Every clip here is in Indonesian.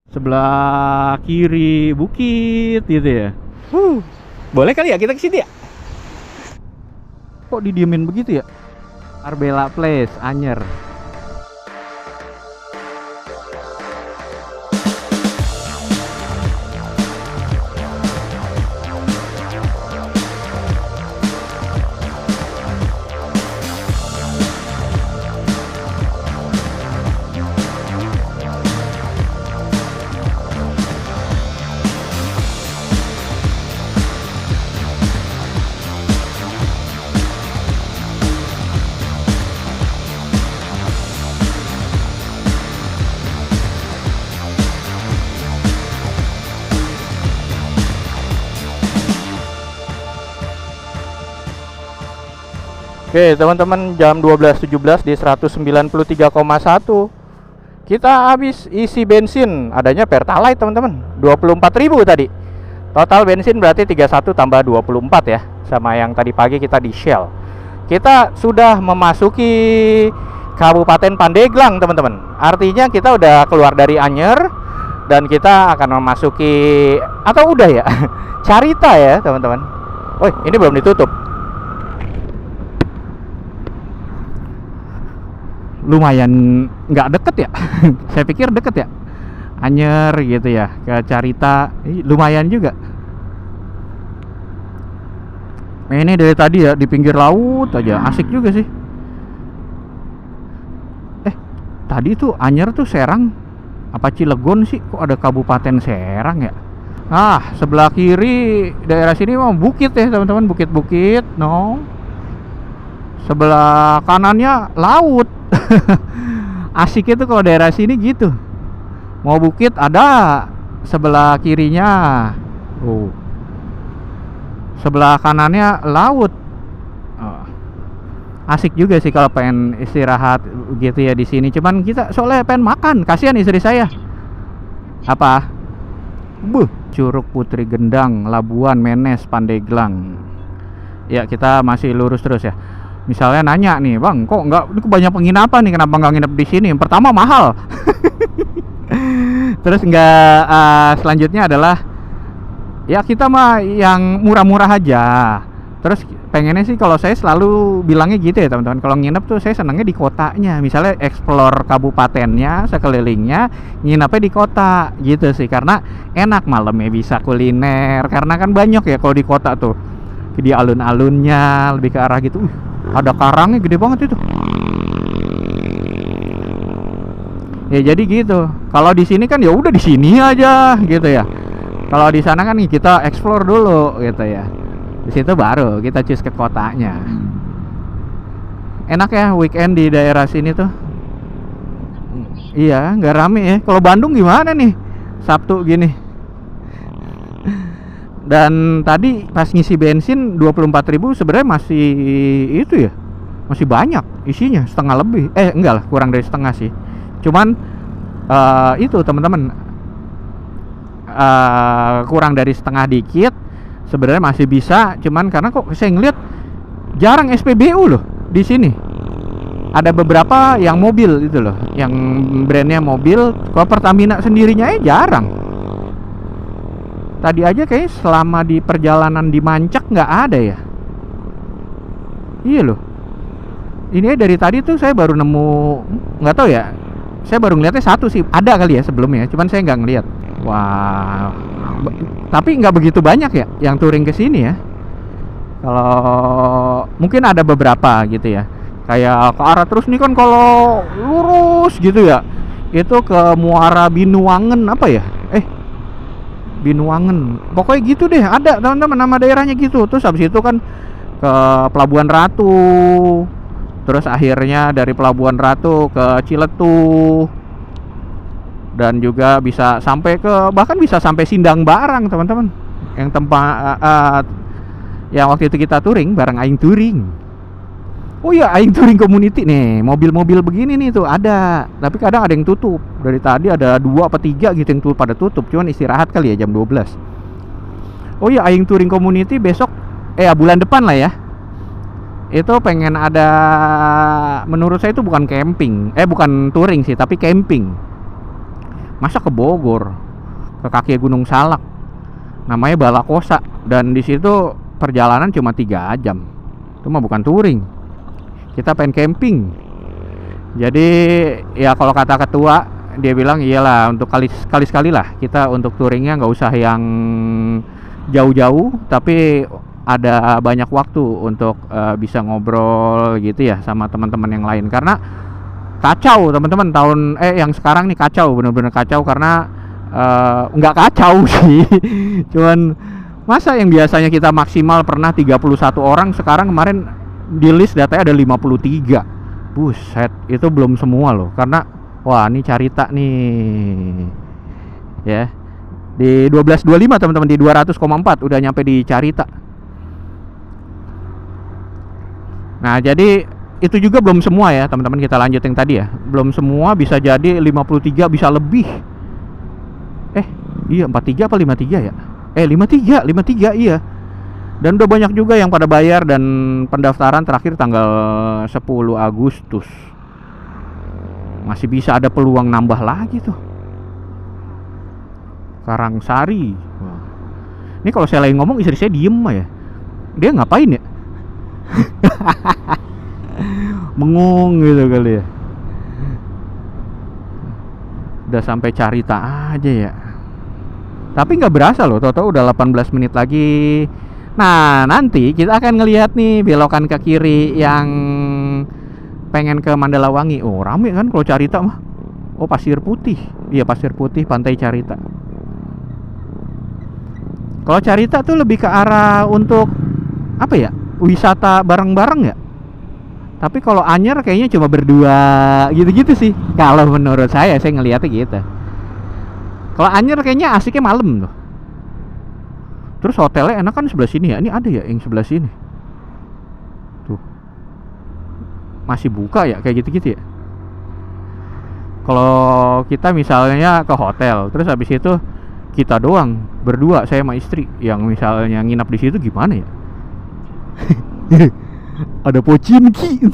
Sebelah kiri bukit gitu ya. Boleh kali ya kita ke sini ya? Kok didiemin begitu ya? Arbella Place, Anyer. Oke teman-teman, jam 12.17 di 193,1 kita habis isi bensin, adanya Pertalite teman-teman, 24.000 tadi. Total bensin berarti 31 tambah 24 ya, sama yang tadi pagi kita di Shell. Kita sudah memasuki Kabupaten Pandeglang teman-teman. Artinya kita udah keluar dari Anyer dan kita akan memasuki, atau udah ya, Carita ya teman-teman. Oh, ini belum ditutup. Lumayan nggak deket ya. Saya pikir deket ya, Anyer gitu ya, ke Carita lumayan juga. Ini dari tadi ya di pinggir laut aja, asik juga sih. Tadi tuh Anyer tuh Serang apa Cilegon sih, kok ada Kabupaten Serang ya? Sebelah kiri daerah sini mah bukit ya teman-teman, bukit-bukit no. Sebelah kanannya laut. Asik itu kalau daerah sini gitu. Mau bukit ada sebelah kirinya. Sebelah kanannya laut. Asik juga sih kalau pengen istirahat gitu ya di sini. Cuman kita soalnya pengen makan. Kasihan istri saya. Apa? Curug Putri Gendang, Labuan, Menes, Pandeglang. Ya kita masih lurus terus ya. Misalnya nanya nih, bang, kok nggak banyak penginapan nih, kenapa nggak nginep di sini? Yang pertama mahal. Terus selanjutnya adalah ya kita mah yang murah-murah aja. Terus pengennya sih kalau saya selalu bilangnya gitu ya teman-teman, kalau nginep tuh saya senangnya di kotanya. Misalnya explore kabupatennya, sekelilingnya, nginepnya di kota gitu sih, karena enak, malamnya bisa kuliner. Karena kan banyak ya kalau di kota tuh, di alun-alunnya lebih ke arah gitu. Ada karangnya gede banget itu. Ya jadi gitu. Kalau di sini kan ya udah di sini aja gitu ya. Kalau di sana kan kita explore dulu gitu ya. Di situ baru kita cus ke kotanya. Enak ya weekend di daerah sini tuh. Iya, nggak rame ya. Kalau Bandung gimana nih? Sabtu gini. Dan tadi pas ngisi bensin 24.000 sebenarnya masih itu ya. Masih banyak isinya, setengah lebih. Enggak lah, kurang dari setengah sih. Cuman itu teman-teman, kurang dari setengah dikit. Sebenarnya masih bisa, cuman karena kok saya ngeliat jarang SPBU loh di sini. Ada beberapa yang mobil itu loh, yang brandnya mobil. Kalau Pertamina sendirinya jarang. Tadi aja kayaknya selama di perjalanan di Mancak nggak ada ya. Iya loh. Ini dari tadi tuh saya baru nemu, nggak tahu ya. Saya baru ngeliatnya satu sih, ada kali ya sebelumnya. Cuman saya nggak ngeliat. Wah. Tapi nggak begitu banyak ya yang touring ke sini ya. Kalau mungkin ada beberapa gitu ya. Kayak ke arah terus nih kan kalau lurus gitu ya. Itu ke Muara Binuangen apa ya? Binuangen, pokoknya gitu deh, ada teman-teman nama daerahnya gitu. Terus habis itu kan ke Pelabuhan Ratu, terus akhirnya dari Pelabuhan Ratu ke Ciletuh, dan juga bisa sampai ke, bahkan bisa sampai Sindang Barang teman-teman, yang tempat yang waktu itu kita touring bareng Aing Touring. Oh iya, Aing Touring Community nih, mobil-mobil begini nih tuh ada. Tapi kadang ada yang tutup. Dari tadi ada 2 apa 3 gitu yang pada tutup. Cuman istirahat kali ya jam 12. Oh iya, Aing Touring Community besok bulan depan lah ya. Itu pengen ada, menurut saya itu bukan camping, bukan touring sih, tapi camping. Masa ke Bogor, ke kaki Gunung Salak, namanya Balakosa, dan di situ perjalanan cuma 3 jam. Itu mah bukan touring, kita pengen camping. Jadi ya kalau kata ketua, dia bilang iyalah untuk sekali lah kita untuk touringnya nggak usah yang jauh-jauh, tapi ada banyak waktu untuk bisa ngobrol gitu ya sama teman-teman yang lain. Karena kacau teman-teman, yang sekarang nih kacau, bener-bener kacau. Karena nggak kacau sih cuman masa yang biasanya kita maksimal pernah 31 orang, sekarang kemarin di list datanya ada 53. Buset, itu belum semua loh. Karena wah, ini Carita nih ya, di 1225 teman-teman, di 200,4 udah nyampe di Carita. Nah jadi itu juga belum semua ya teman-teman, kita lanjut yang tadi ya, belum semua, bisa jadi 53, bisa lebih. Iya 43 apa 53 ya? 53 iya. Dan udah banyak juga yang pada bayar, dan pendaftaran terakhir tanggal 10 Agustus. Masih bisa ada peluang nambah lagi tuh. Karangsari. Wah. Ini kalau saya lagi ngomong istri saya diem ya. Dia ngapain ya? Mengung gitu kali ya. Udah sampai Carita aja ya. Tapi nggak berasa loh, tau-tau udah 18 menit lagi. Nah nanti kita akan ngelihat nih belokan ke kiri yang pengen ke Mandalawangi. Oh rame kan kalau Carita mah. Oh Pasir Putih. Iya Pasir Putih, Pantai Carita. Kalau Carita tuh lebih ke arah untuk apa ya, wisata bareng-bareng ya. Tapi kalau Anyer kayaknya cuma berdua gitu-gitu sih. Kalau menurut saya ngelihatnya gitu. Kalau Anyer kayaknya asiknya malam tuh. Terus hotelnya enak kan sebelah sini ya. Ini ada ya yang sebelah sini. Tuh. Masih buka ya kayak gitu-gitu ya. Kalau kita misalnya ke hotel, terus habis itu kita doang berdua, saya sama istri, yang misalnya nginap di situ gimana ya? Ada pocinki.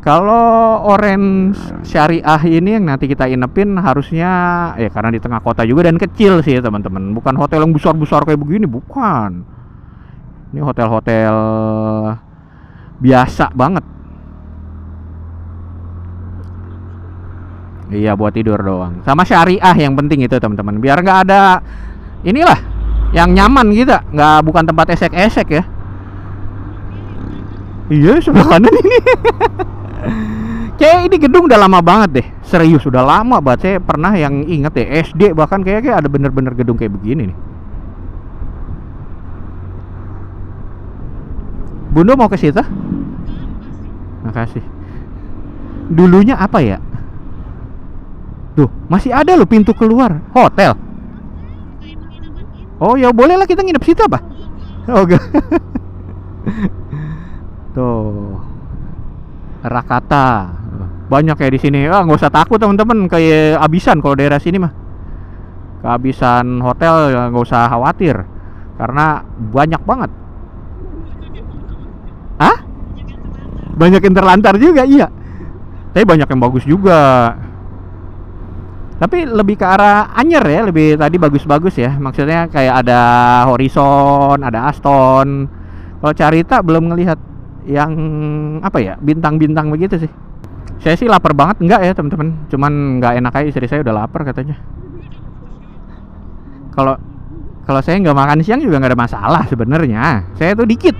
Kalau Orange Syariah ini yang nanti kita inepin harusnya ya, karena di tengah kota juga dan kecil sih teman-teman. Bukan hotel yang besar-besar kayak begini, bukan. Ini hotel-hotel biasa banget. Iya buat tidur doang. Sama Syariah yang penting itu teman-teman. Biar nggak ada inilah yang nyaman gitu, bukan tempat esek-esek ya. Iya sebelah kanan ini. Kayak ini gedung udah lama banget deh. Serius udah lama banget. Saya pernah yang inget deh SD bahkan kayak ada bener-bener gedung kayak begini nih. Bunda mau ke situ? Makasih. Dulunya apa ya? Tuh masih ada loh pintu keluar hotel. Oh ya boleh lah kita nginep situ apa? Oke. Tuh Rakata banyak kayak di sini. Nggak usah takut teman-teman, kayak abisan kalau daerah sini mah. Kehabisan hotel nggak usah khawatir karena banyak banget. Hah? Banyak yang terlantar juga iya. Tapi banyak yang bagus juga. Tapi lebih ke arah Anyer ya, lebih tadi bagus-bagus ya. Maksudnya kayak ada Horizon, ada Aston. Kalau Carita belum ngelihat yang apa ya, bintang-bintang begitu sih. Saya sih lapar banget enggak ya teman-teman, cuman nggak enak aja, istri saya udah lapar katanya. Kalau saya nggak makan siang juga nggak ada masalah sebenarnya, saya tuh dikit.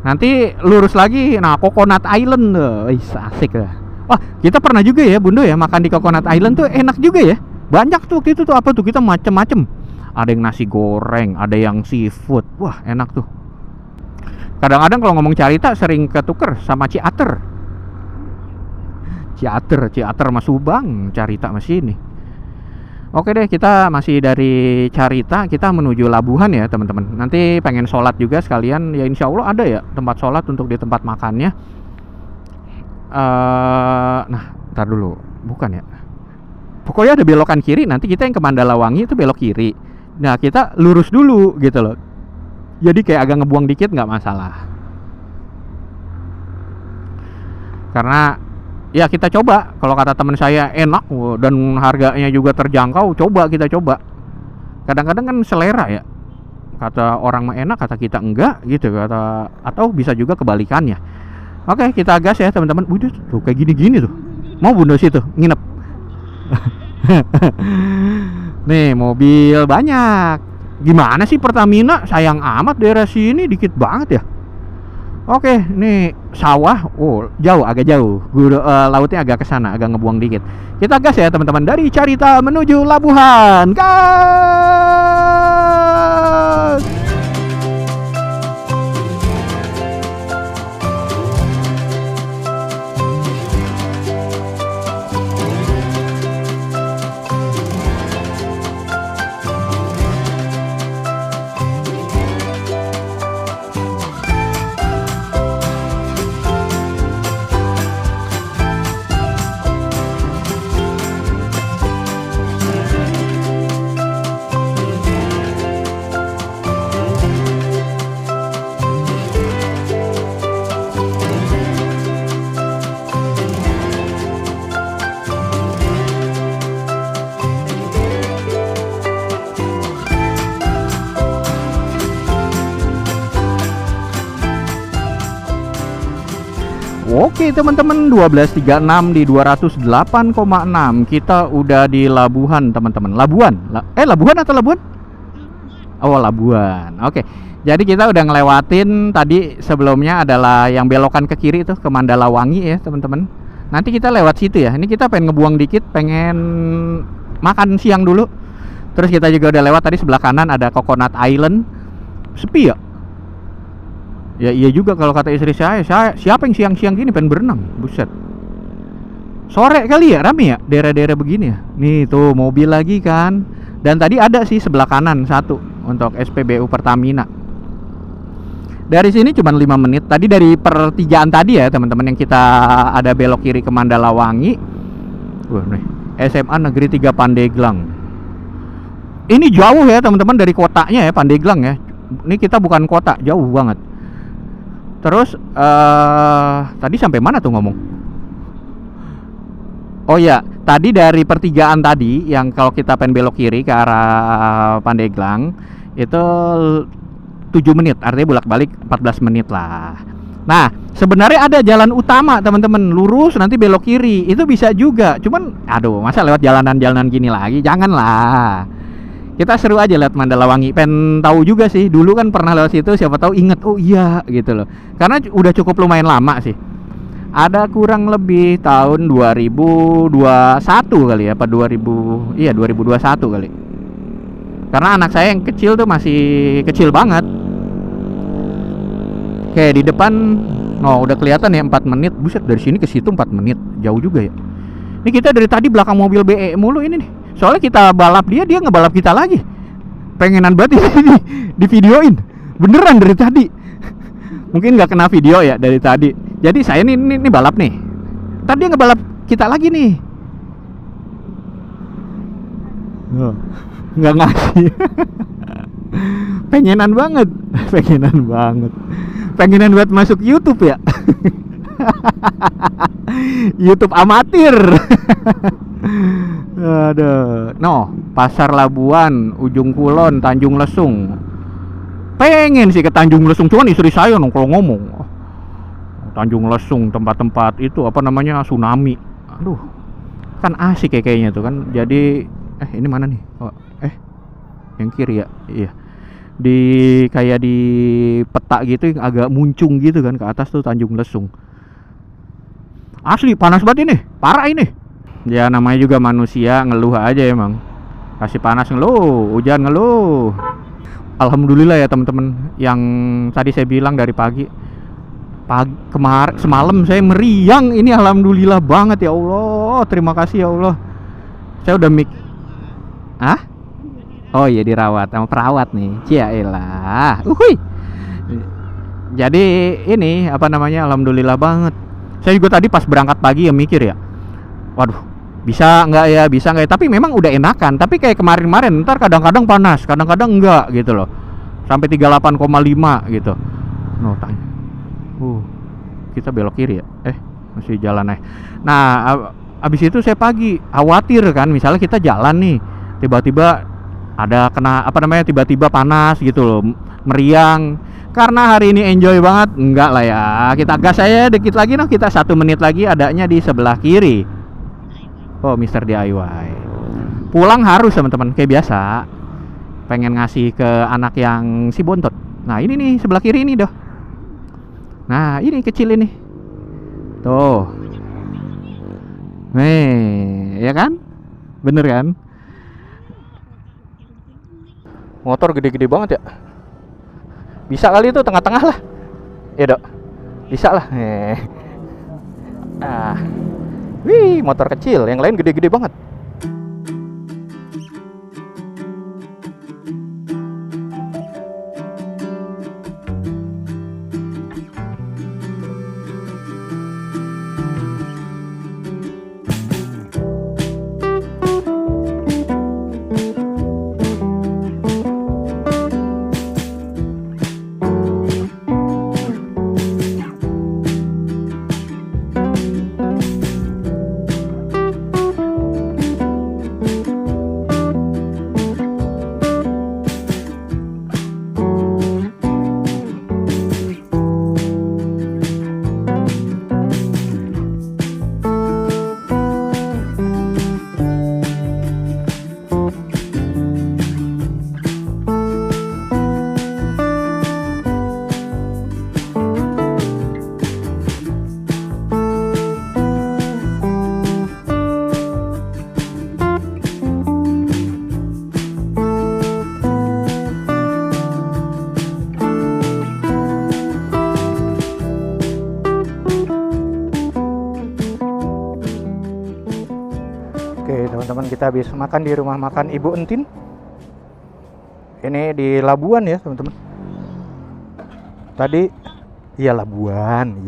Nanti lurus lagi, nah Coconut Island tuh, asik lah. Wah kita pernah juga ya Bundo ya makan di Coconut Island tuh enak juga ya. Banyak tuh waktu itu tuh apa tuh, kita macem-macem. Ada yang nasi goreng, ada yang seafood. Wah enak tuh. Kadang-kadang kalau ngomong Carita sering ketuker sama Ciater. Ciater sama Subang, Carita masih ini. Oke deh, kita masih dari Carita, kita menuju Labuhan ya teman-teman. Nanti pengen sholat juga sekalian, ya insya Allah ada ya tempat sholat untuk di tempat makannya. Nah, ntar dulu, bukan ya. Pokoknya ada belokan kiri, nanti kita yang ke Mandalawangi itu belok kiri. Nah kita lurus dulu gitu loh. Jadi kayak agak ngebuang dikit nggak masalah. Karena ya kita coba, kalau kata teman saya enak dan harganya juga terjangkau, kita coba. Kadang-kadang kan selera ya, kata orang mah enak, kata kita enggak gitu, atau bisa juga kebalikannya. Oke, kita gas ya teman-teman. Udah tuh kayak gini-gini tuh, mau bunda situ nginep. Nih mobil banyak. Gimana sih Pertamina, sayang amat daerah sini dikit banget ya. Oke, nih sawah, jauh, agak jauh. Lautnya agak ke sana, agak ngebuang dikit. Kita gas ya teman-teman, dari Carita menuju Labuhan. Gas! Oke teman-teman, 12.36 di 208,6. Kita udah di Labuhan teman-teman. Labuhan atau Labuan? Oh Labuan. Oke, jadi kita udah ngelewatin tadi sebelumnya adalah yang belokan ke kiri itu ke Mandalawangi ya teman-teman. Nanti kita lewat situ ya. Ini kita pengen ngebuang dikit, pengen makan siang dulu. Terus kita juga udah lewat tadi sebelah kanan ada Coconut Island. Sepi ya? Ya iya juga kalau kata istri saya siapa yang siang-siang gini pengen berenang, buset. Sore kali ya rame ya daerah-daerah begini ya. Nih tuh mobil lagi kan. Dan tadi ada sih sebelah kanan satu untuk SPBU Pertamina. Dari sini cuma 5 menit. Tadi dari pertigaan tadi ya teman-teman, yang kita ada belok kiri ke Mandalawangi. Wah nih SMA Negeri 3 Pandeglang. Ini jauh ya teman-teman dari kotanya ya, Pandeglang ya. Ini kita bukan kota, jauh banget. Terus tadi sampai mana tuh ngomong? Oh ya, tadi dari pertigaan tadi yang kalau kita pengen belok kiri ke arah Pandeglang itu 7 menit, artinya bolak-balik 14 menit lah. Nah, sebenarnya ada jalan utama teman-teman, lurus nanti belok kiri. Itu bisa juga. Cuman aduh, masa lewat jalanan-jalanan gini lagi? Janganlah. Kita seru aja lihat Mandalawangi. Pengen tahu juga sih, dulu kan pernah lewat situ, siapa tahu inget, oh iya gitu loh. Karena udah cukup lumayan lama sih. Ada kurang lebih tahun 2021 kali ya, apa 2021 kali. Karena anak saya yang kecil tuh masih kecil banget. Kayak di depan, udah kelihatan ya 4 menit. Buset, dari sini ke situ 4 menit, jauh juga ya. Ini kita dari tadi belakang mobil BE mulu ini nih. Soalnya kita balap dia ngebalap kita lagi. Pengenan banget ini di videoin. Beneran dari tadi. Mungkin nggak kena video ya dari tadi. Jadi saya ini balap nih. Tadi dia ngebalap kita lagi nih. Nggak ngasih. Pengenan banget. Pengenan buat masuk YouTube ya. YouTube amatir. Aduh. Pasar Labuan, Ujung Kulon, Tanjung Lesung. Pengen sih ke Tanjung Lesung, cuman istri saya kalau ngomong Tanjung Lesung tempat-tempat itu apa namanya tsunami. Aduh. Kan asik kayaknya tuh kan. Jadi ini mana nih? Yang kiri ya. Iya. Kayak di peta gitu yang agak muncung gitu kan ke atas tuh Tanjung Lesung. Asli panas banget ini, parah ini. Ya namanya juga manusia, ngeluh aja emang. Kasih panas ngeluh, hujan ngeluh. Alhamdulillah ya teman-teman, yang tadi saya bilang dari pagi semalam saya meriang ini, alhamdulillah banget ya Allah. Terima kasih ya Allah. Saya udah Oh iya, dirawat sama perawat nih. Ciaelah. Jadi ini apa namanya, alhamdulillah banget. Saya juga tadi pas berangkat pagi ya mikir ya, waduh bisa nggak ya, tapi memang udah enakan. Tapi kayak kemarin ntar kadang-kadang panas, kadang-kadang enggak gitu loh, sampai 38,5 gitu. Tanya kita belok kiri ya, masih jalan naik. Nah, abis itu saya pagi khawatir kan, misalnya kita jalan nih, tiba-tiba ada kena apa namanya, tiba-tiba panas gitu loh, meriang. Karena hari ini enjoy banget, enggak lah ya. Kita gas saya dikit lagi, noh, kita 1 menit lagi adanya di sebelah kiri. Oh, Mr. DIY. Pulang harus teman-teman kayak biasa. Pengen ngasih ke anak yang si bontot. Nah, ini nih sebelah kiri ini doh. Nah, ini kecil ini. Tuh. Nih, ya kan? Bener kan? Motor gede-gede banget ya. Bisa kali itu tengah-tengah lah. Ya, Dok. Bisa lah. Ah. Wih, motor kecil, yang lain gede-gede banget. Oke teman-teman, kita habis makan di rumah makan Ibu Entin. Ini di Labuan ya teman-teman. Tadi iya Labuan.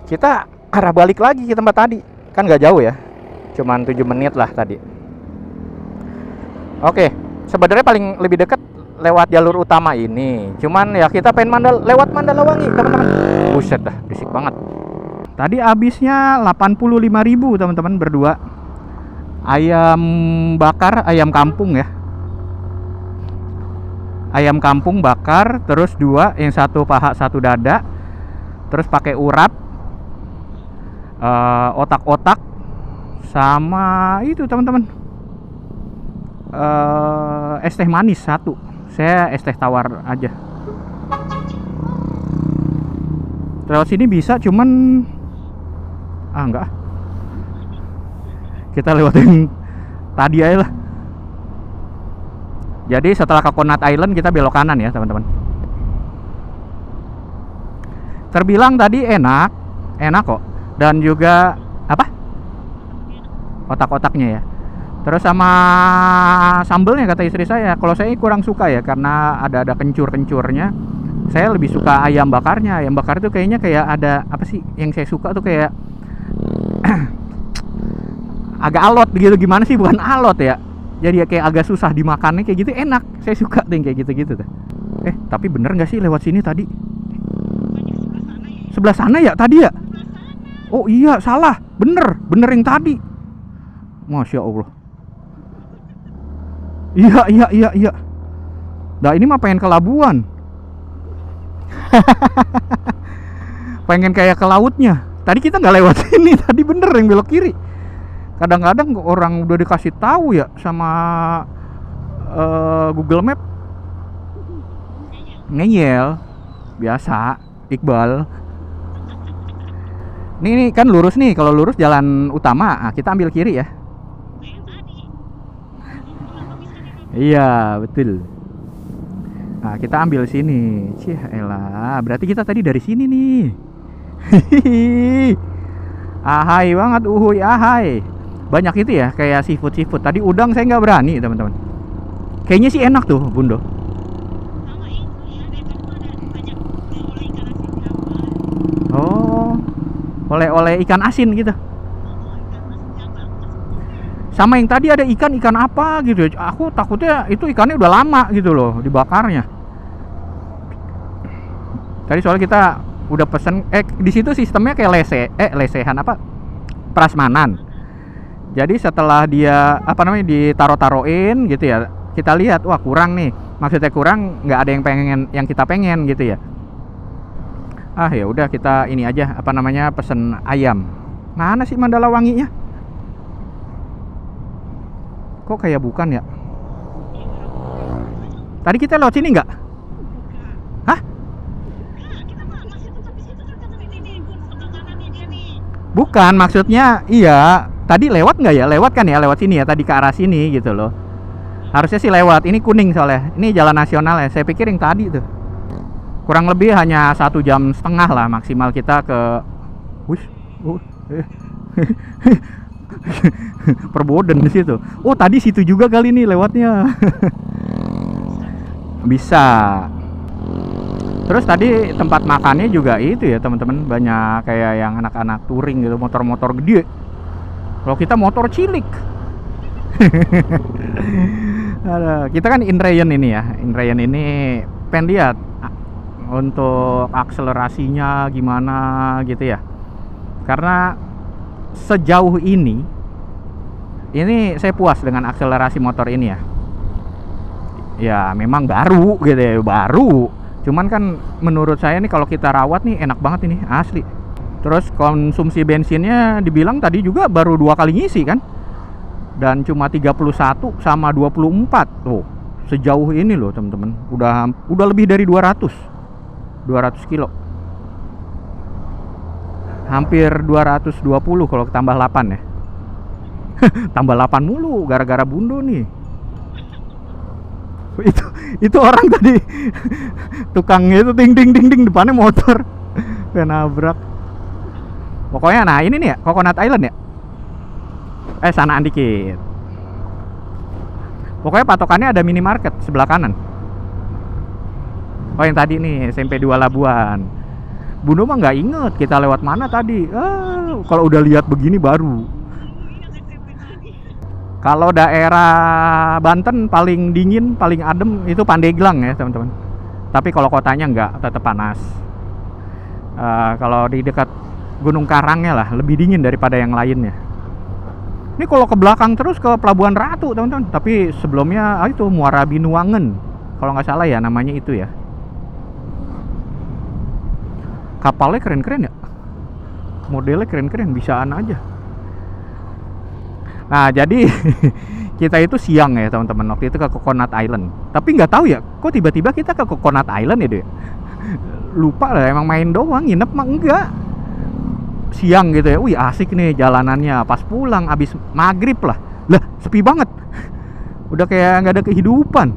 Kita arah balik lagi ke tempat tadi. Kan nggak jauh ya, cuman 7 menit lah tadi. Oke, sebenarnya paling lebih dekat lewat jalur utama ini. Cuman ya kita pengen lewat Mandalawangi teman-teman. Buset dah, berisik banget. Tadi habisnya 85.000 teman-teman berdua. Ayam bakar, ayam kampung ya. Ayam kampung bakar, terus 2, yang satu paha satu dada. Terus pakai urap, otak-otak, sama itu teman-teman. Es teh manis 1. Saya es teh tawar aja. Lewat sini bisa, cuman enggak. Kita lewatin tadi aja lah. Jadi setelah ke Coconut Island kita belok kanan ya teman-teman. Terbilang tadi enak kok. Dan juga apa? Otak-otaknya ya. Terus sama sambelnya kata istri saya. Kalau saya kurang suka ya, karena ada kencur-kencurnya. Saya lebih suka ayam bakarnya. Ayam bakar itu kayaknya kayak ada apa sih? Yang saya suka tuh kayak agak alot gitu, gimana sih, bukan alot ya, jadi ya kayak agak susah dimakannya kayak gitu, enak. Saya suka tuh yang kayak gitu-gitu tuh. Tapi bener nggak sih lewat sini tadi? Sebelah sana ya tadi ya? Oh iya, salah, bener yang tadi. Masya Allah. Iya. Nah ini mah pengen ke Labuan. Pengen kayak ke lautnya. Tadi kita nggak lewat sini, tadi bener yang belok kiri. Kadang-kadang orang udah dikasih tahu ya sama Google Map, ngeyel. Biasa, Iqbal. Nih kan lurus nih, kalau lurus jalan utama. Nah, kita ambil kiri ya. Iya, betul. Nah, kita ambil sini. Cih, elah. Berarti kita tadi dari sini nih. Ahai banget, uhuy, ahai. Banyak itu ya, kayak seafood. Tadi udang saya nggak berani teman-teman. Kayaknya sih enak tuh, Bundo. Oh, oleh ikan asin gitu. Sama yang tadi ada ikan apa gitu. Aku takutnya itu ikannya udah lama gitu loh dibakarnya. Tadi soalnya kita udah pesen, di situ sistemnya kayak lesehan apa, prasmanan. Jadi setelah dia apa namanya ditaro-taroin gitu ya, kita lihat wah kurang nih, maksudnya kurang, nggak ada yang kita pengen gitu ya. Ya udah kita ini aja apa namanya pesen ayam. Mana sih Mandala Wanginya? Kok kayak bukan ya? Tadi kita lewat sini nggak? Hah? Bukan, maksudnya iya. Tadi lewat nggak ya? Lewat kan ya? Lewat sini ya? Tadi ke arah sini gitu loh. Harusnya sih lewat. Ini kuning soalnya. Ini jalan nasional ya. Saya pikir yang tadi tuh. Kurang lebih hanya 1,5 jam lah maksimal kita ke. Perboden di situ. Oh tadi situ juga kali ini lewatnya. Bisa. Terus tadi tempat makannya juga itu ya teman-teman, banyak kayak yang anak-anak touring gitu, motor-motor gede. Kalau kita motor cilik. Kita kan Inrayon ini ya. Inrayon ini pengen lihat untuk akselerasinya gimana gitu ya. Karena sejauh ini saya puas dengan akselerasi motor ini ya. Ya memang baru gitu ya, baru. Cuman kan menurut saya nih kalau kita rawat nih enak banget ini, asli. Terus konsumsi bensinnya dibilang tadi juga baru 2 kali ngisi kan. Dan cuma 31 sama 24. Tuh, sejauh ini loh teman-teman. Udah lebih dari 200 kilo. Hampir 220 kalau tambah 8 ya. Tambah 8 mulu gara-gara Bundo nih. Itu orang tadi tukangnya itu ding ding depannya motor kayak nabrak. Pokoknya nah ini nih ya Coconut Island ya. Sanaan dikit. Pokoknya patokannya ada minimarket sebelah kanan. Oh yang tadi nih SMP 2 Labuan. Bundo mah nggak inget kita lewat mana tadi. Kalau udah lihat begini baru. Kalau daerah Banten paling dingin, paling adem itu Pandeglang ya teman-teman. Tapi kalau kotanya enggak, tetap panas. Kalau di dekat Gunung Karangnya lah lebih dingin daripada yang lainnya. Ini kalau ke belakang terus ke Pelabuhan Ratu teman-teman. Tapi sebelumnya itu Muara Binuangen, kalau nggak salah ya namanya itu ya. Kapalnya keren-keren ya, modelnya keren-keren, bisaan aja. Nah jadi kita itu siang ya teman-teman waktu itu ke Coconut Island. Tapi nggak tahu ya, kok tiba-tiba kita ke Coconut Island ya deh. Lupa lah, emang main doang, nginep mah enggak. Siang gitu ya, wih asik nih jalanannya. Pas pulang abis maghrib lah sepi banget. Udah kayak nggak ada kehidupan.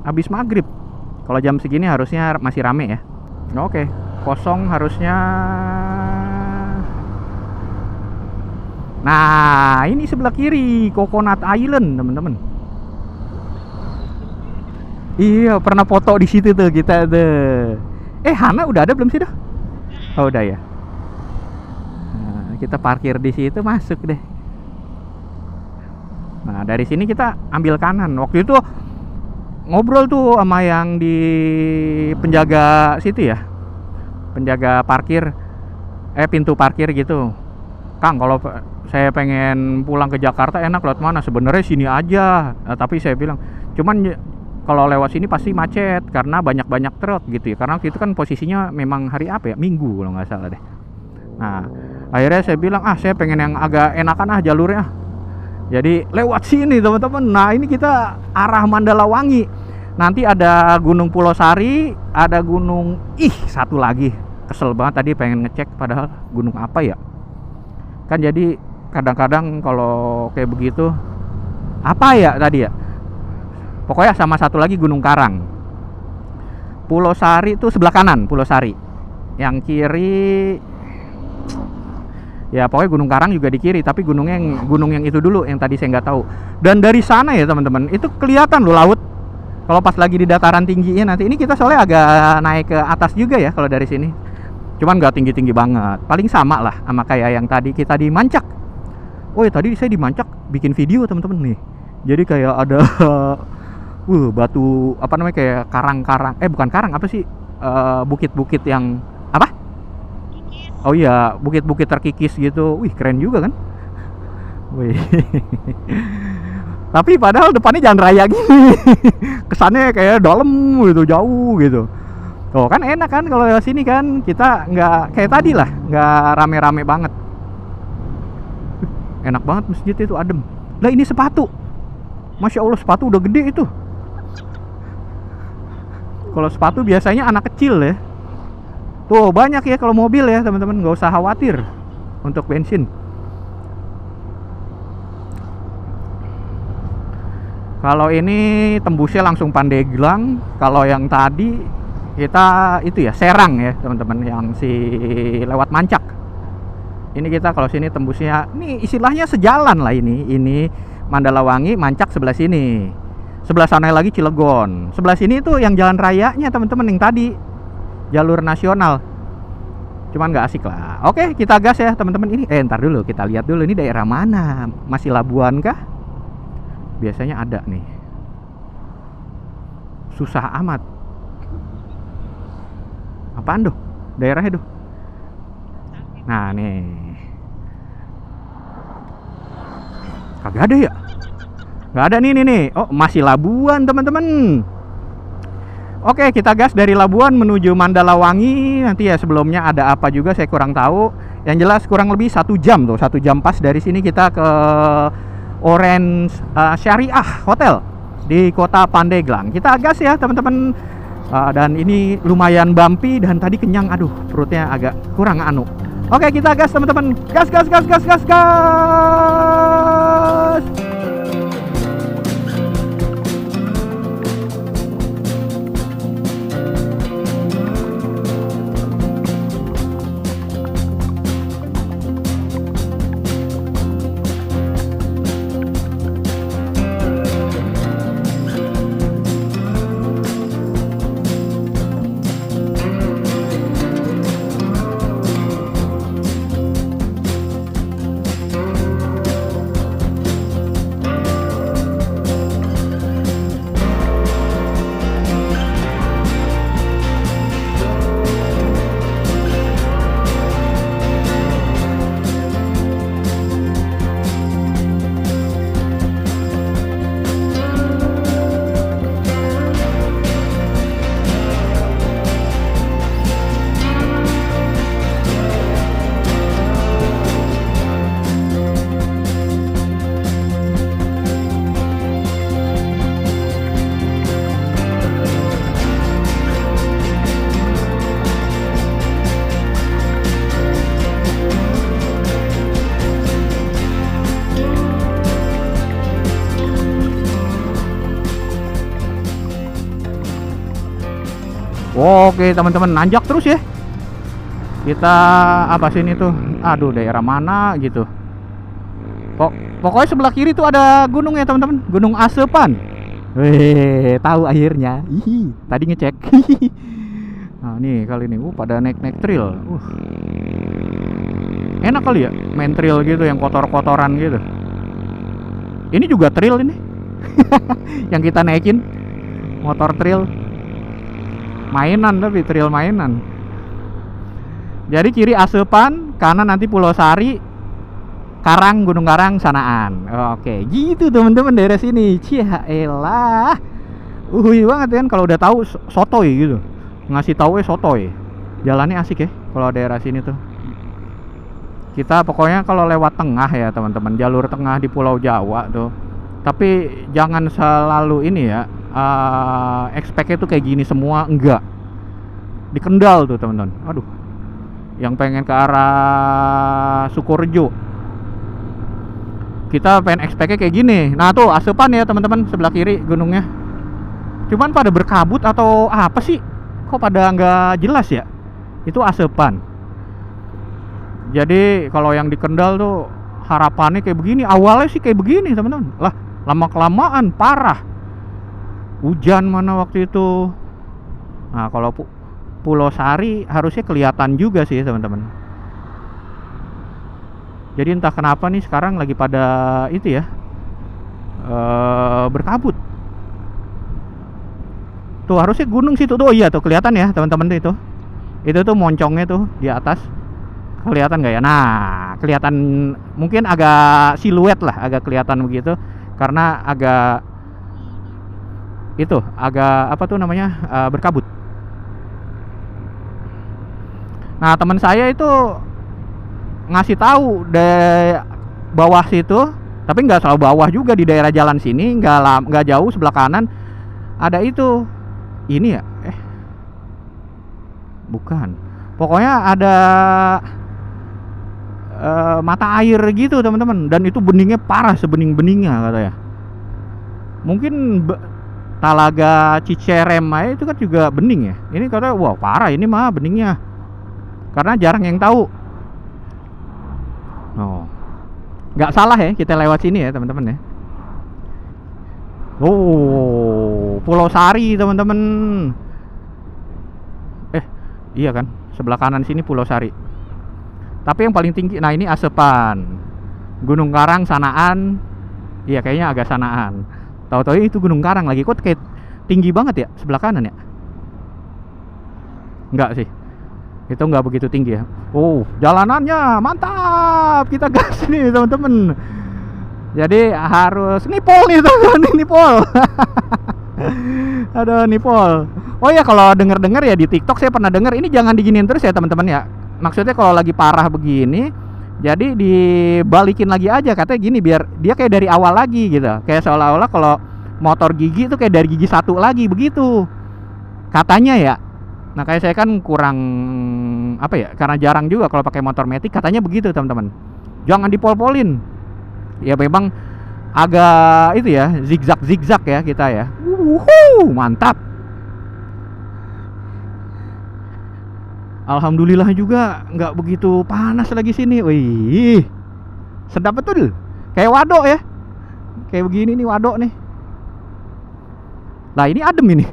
Abis maghrib. Kalau jam segini harusnya masih rame ya. Oke, kosong harusnya. Nah, ini sebelah kiri Coconut Island, teman-teman. Iya, pernah foto di situ tuh kita tuh. Hana udah ada belum sih dah? Oh, udah ya. Nah, kita parkir di situ, masuk deh. Nah, dari sini kita ambil kanan. Waktu itu ngobrol tuh sama yang di penjaga situ ya. Penjaga parkir. Pintu parkir gitu. Kang, kalau saya pengen pulang ke Jakarta enak lewat mana? Sebenarnya sini aja. Tapi saya bilang, cuman kalau lewat sini pasti macet karena banyak truk gitu ya. Karena itu kan posisinya memang hari apa ya? Minggu kalau nggak salah deh. Nah, akhirnya saya bilang, saya pengen yang agak enakan jalurnya. Jadi lewat sini teman-teman. Nah, ini kita arah Mandala Wangi. Nanti ada Gunung Pulau Sari, ada gunung satu lagi. Kesel banget tadi pengen ngecek padahal gunung apa ya? Kan jadi kadang-kadang kalau kayak begitu apa ya tadi ya, pokoknya sama satu lagi Gunung Karang. Pulau Sari itu sebelah kanan, Pulau Sari yang kiri ya, pokoknya Gunung Karang juga di kiri, tapi gunung yang itu dulu yang tadi saya nggak tahu. Dan dari sana ya teman-teman itu kelihatan loh laut kalau pas lagi di dataran tingginya. Nanti ini kita soalnya agak naik ke atas juga ya kalau dari sini, cuman nggak tinggi-tinggi banget, paling sama lah sama kayak yang tadi kita di Mancak. Oh ya tadi saya di Mancak bikin video teman-teman nih. Jadi kayak ada batu apa namanya kayak karang-karang, bukan karang apa sih, bukit-bukit yang apa Oh iya, bukit-bukit terkikis gitu. Wih, keren juga kan? Wih. Tapi padahal depannya jalan raya gini. Kesannya kayak dalam gitu, jauh gitu. Tuh kan enak kan kalau lewat sini kan, kita nggak kayak tadi lah, nggak rame-rame banget. Enak banget masjid itu, adem. Lah ini sepatu. Masya Allah, sepatu udah gede itu. Kalau sepatu biasanya anak kecil ya. Tuh banyak ya kalau mobil ya teman-teman, nggak usah khawatir untuk bensin. Kalau ini tembusnya langsung Pandeglang. Kalau yang tadi kita itu ya Serang ya teman-teman, yang si lewat Mancak. Ini kita kalau sini tembusnya, ini istilahnya sejalan lah ini. Ini Mandalawangi, Mancak sebelah sini. Sebelah sana lagi Cilegon. Sebelah sini itu yang jalan rayanya teman-teman, yang tadi jalur nasional. Cuman nggak asik lah. Oke, kita gas ya teman-teman. Ini ntar dulu kita lihat dulu ini daerah mana. Masih Labuan kah? Biasanya ada nih. Susah amat. Apaan tuh? Daerahnya tuh. Nah nih. Kagak ada ya? Nggak ada nih. Oh, masih Labuan teman-teman. Oke, kita gas dari Labuan menuju Mandalawangi. Nanti ya sebelumnya ada apa juga saya kurang tahu. Yang jelas kurang lebih 1 jam tuh, 1 jam pas dari sini kita ke Orange Syariah Hotel di kota Pandeglang. Kita gas ya teman-teman. Dan ini lumayan bumpy dan tadi kenyang. Aduh, perutnya agak kurang anu. Oke, kita gas teman-teman. Gas. Oke teman-teman, nanjak terus ya. Kita apa sini tuh? Aduh, daerah mana gitu. Pokoknya sebelah kiri tuh ada gunung ya teman-teman, Gunung Asepan. Weh, tahu akhirnya. Tadi ngecek. Nah, nih kali ini pada naik trail. Enak kali ya main trail gitu yang kotor-kotoran gitu. Ini juga trail ini. Yang kita naikin motor trail. Mainan, tapi trail mainan. Jadi kiri Asepan, kanan nanti Pulau Sari, Karang, Gunung Karang, sanaan. Oke, gitu teman-teman daerah sini. Cia elah. Banget kan kalau udah tahu sotoy gitu. Ngasih tahu sotoy. Jalannya asik ya kalau daerah sini tuh. Kita pokoknya kalau lewat tengah ya teman-teman, jalur tengah di Pulau Jawa tuh. Tapi jangan selalu ini ya, expect-nya tuh kayak gini semua, enggak. Di Kendal tuh teman-teman. Aduh. Yang pengen ke arah Sukorejo, kita pengen expect-nya kayak gini. Nah tuh Asepan ya teman-teman, sebelah kiri gunungnya. Cuman pada berkabut atau apa sih? Kok pada nggak jelas ya? Itu Asepan. Jadi kalau yang di Kendal tuh harapannya kayak begini. Awalnya sih kayak begini teman-teman. Lah lama-kelamaan parah. Hujan mana waktu itu. Nah kalau Pulau Sari harusnya kelihatan juga sih teman-teman. Jadi entah kenapa nih sekarang lagi pada itu ya, berkabut. Tuh harusnya gunung situ tuh. Oh iya tuh kelihatan ya teman-teman tuh itu. Itu tuh moncongnya tuh di atas. Kelihatan nggak ya? Nah, kelihatan mungkin agak siluet lah, agak kelihatan begitu karena agak apa tuh namanya, berkabut. Nah, teman saya itu ngasih tahu dari bawah situ, tapi nggak selalu bawah juga, di daerah jalan sini nggak jauh sebelah kanan ada itu. Ini ya? Bukan. Pokoknya ada mata air gitu teman-teman, dan itu beningnya parah, sebening-beningnya katanya. Mungkin Talaga Cicerem aja itu kan juga bening ya. Ini katanya wah parah ini mah beningnya, karena jarang yang tahu. Oh, nggak salah ya kita lewat sini ya teman-teman ya. Oh, Pulau Sari teman-teman. Iya kan, sebelah kanan sini Pulau Sari. Tapi yang paling tinggi, nah ini Asepan, Gunung Karang sanaan. Iya kayaknya agak sanaan. Tahu-tahu itu Gunung Karang lagi. Kok kayak tinggi banget ya sebelah kanan ya? Enggak sih, itu nggak begitu tinggi ya. Oh, jalanannya mantap, kita gas nih teman-teman. Jadi harus nipol nih teman-teman, nipol. Aduh, nipol. Oh ya, kalau denger-dengar ya di TikTok saya pernah dengar, ini jangan diginiin terus ya teman-teman ya. Maksudnya kalau lagi parah begini, jadi dibalikin lagi aja, katanya gini biar dia kayak dari awal lagi gitu. Kayak seolah-olah kalau motor gigi itu kayak dari gigi 1 lagi begitu. Katanya ya. Nah, kayak saya kan kurang apa ya, karena jarang juga kalau pakai motor matic, katanya begitu teman-teman. Jangan dipol-polin. Ya memang agak itu ya, zigzag ya kita ya. Mantap. Alhamdulillah juga nggak begitu panas lagi sini. Wih, sedap betul. Kayak wadok ya. Kayak begini nih wadok nih. Nah ini adem ini.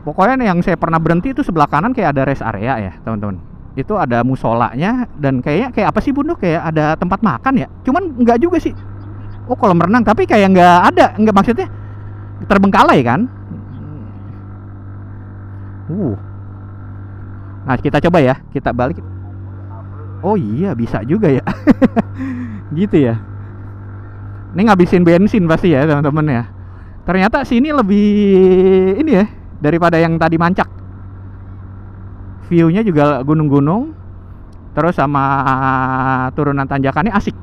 Pokoknya nih yang saya pernah berhenti itu sebelah kanan kayak ada rest area ya teman-teman. Itu ada musolanya dan kayaknya kayak apa sih Bun? Kayak ada tempat makan ya. Cuman nggak juga sih. Oh kolam renang, tapi kayak nggak ada, nggak, maksudnya terbengkalai kan. Nah kita coba ya, kita balik. Oh iya bisa juga ya. Gitu ya. Ini ngabisin bensin pasti ya teman-teman ya. Ternyata sini lebih ini ya daripada yang tadi Mancak. View-nya juga gunung-gunung, terus sama turunan tanjakannya asik.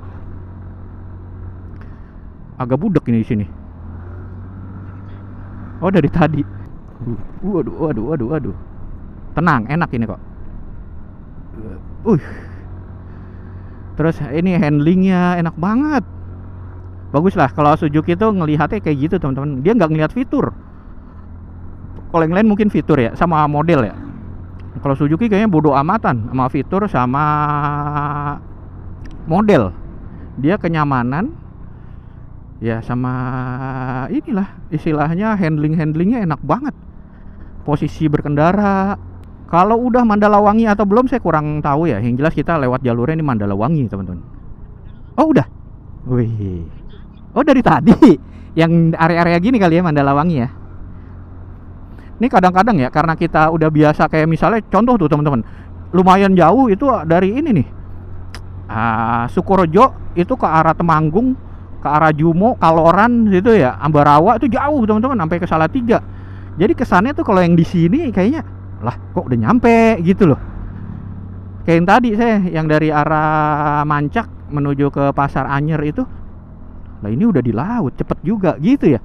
Agak budek ini di sini. Oh dari tadi. Waduh. Tenang, enak ini kok. Terus ini handlingnya enak banget. Bagus lah kalau Suzuki tuh ngelihatnya kayak gitu teman-teman. Dia nggak ngelihat fitur. Kalau yang lain mungkin fitur ya, sama model ya. Kalau Suzuki kayaknya bodo amatan sama fitur sama model. Dia kenyamanan. Ya sama inilah istilahnya handlingnya enak banget. Posisi berkendara. Kalau udah Mandalawangi atau belum saya kurang tahu ya. Yang jelas kita lewat jalurnya ini Mandalawangi teman-teman. Oh udah. Wih. Oh dari tadi. Yang area-area gini kali ya Mandalawangi ya. Ini kadang-kadang ya karena kita udah biasa, kayak misalnya contoh tuh teman-teman, lumayan jauh itu dari ini nih, Sukorejo itu ke arah Temanggung, ke arah Jumo, Kaloran gitu ya, Ambarawa itu jauh teman-teman, sampai ke Salatiga. Jadi kesannya tuh kalau yang di sini kayaknya lah kok udah nyampe gitu loh. Kayak yang tadi saya yang dari arah Mancak menuju ke Pasar Anyer itu, lah ini udah di laut, cepet juga gitu ya.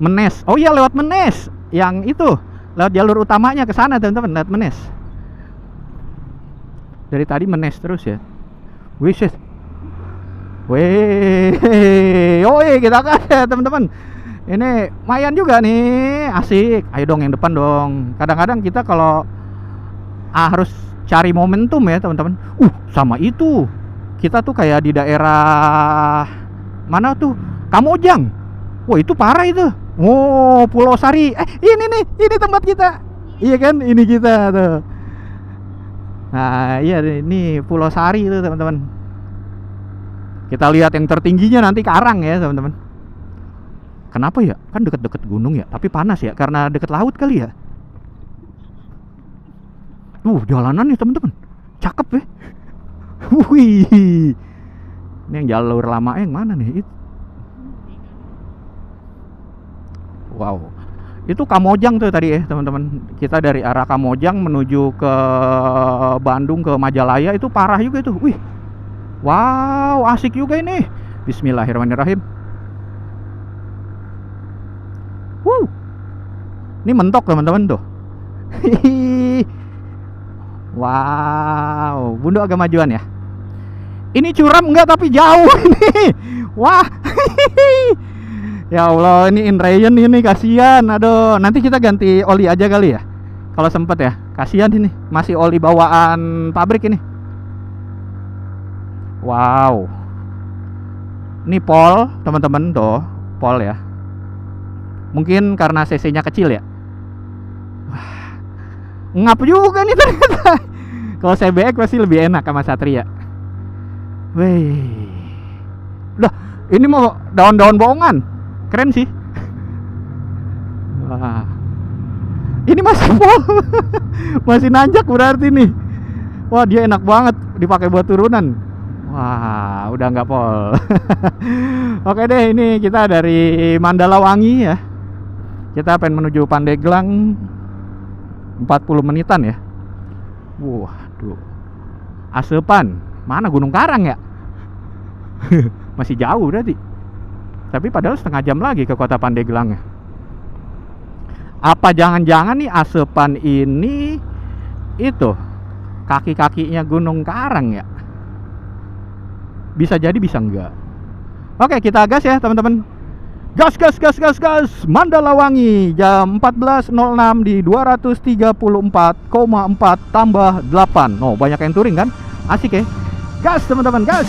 Menes, oh iya lewat Menes, yang itu lewat jalur utamanya ke sana teman-teman, lewat Menes. Dari tadi Menes terus ya. Wih, kita kan ya teman-teman. Ini lumayan juga nih, asik. Ayo dong yang depan dong. Kadang-kadang kita kalau harus cari momentum ya teman-teman. Sama itu. Kita tuh kayak di daerah mana tuh? Kamojang. Wah, itu parah itu. Oh, Pulau Sari. Ini nih, ini tempat kita. Iya kan? Ini kita tuh. Nah, iya ini Pulau Sari itu teman-teman. Kita lihat yang tertingginya nanti Karang ya teman-teman. Kenapa ya? Kan deket-deket gunung ya, tapi panas ya karena deket laut kali ya. Tuh jalanan nih teman-teman, cakep ya. Wih, ini yang jalur lama yang mana nih? Wow, itu Kamojang tuh tadi ya teman-teman. Kita dari arah Kamojang menuju ke Bandung ke Majalaya itu parah juga itu. Wih, wow, asik juga ini. Bismillahirrahmanirrahim. Ini mentok teman-teman tuh. Wow, Bunda agak majuan ya. Ini curam enggak tapi jauh ini. Wah. Ya Allah, ini in rain ini kasihan. Aduh, nanti kita ganti oli aja kali ya. Kalau sempet ya. Kasihan ini, masih oli bawaan pabrik ini. Wow. Ini pol, teman-teman tuh, pol ya. Mungkin karena cc-nya kecil ya. Wah. Ngap juga nih ternyata. Kalau CBX pasti lebih enak sama Satria. Wih. Udah, ini mau daun-daun bohongan. Keren sih. Wah. Ini masih pol. Masih nanjak berarti nih. Wah, dia enak banget dipakai buat turunan. Wah, udah nggak pol. Oke deh, ini kita dari Mandalawangi ya. Kita pengen menuju Pandeglang 40 menitan ya. Waduh. Asepan. Mana Gunung Karang ya? Masih jauh berarti. Tapi padahal setengah jam lagi ke kota Pandeglang ya. Apa jangan-jangan nih Asepan ini itu kaki-kakinya Gunung Karang ya? Bisa jadi bisa enggak. Oke, kita gas ya teman-teman. Gas Mandalawangi jam 14.06 di 234,4 tambah 8. Oh, banyak yang touring kan? Asik ya. Gas teman-teman, gas.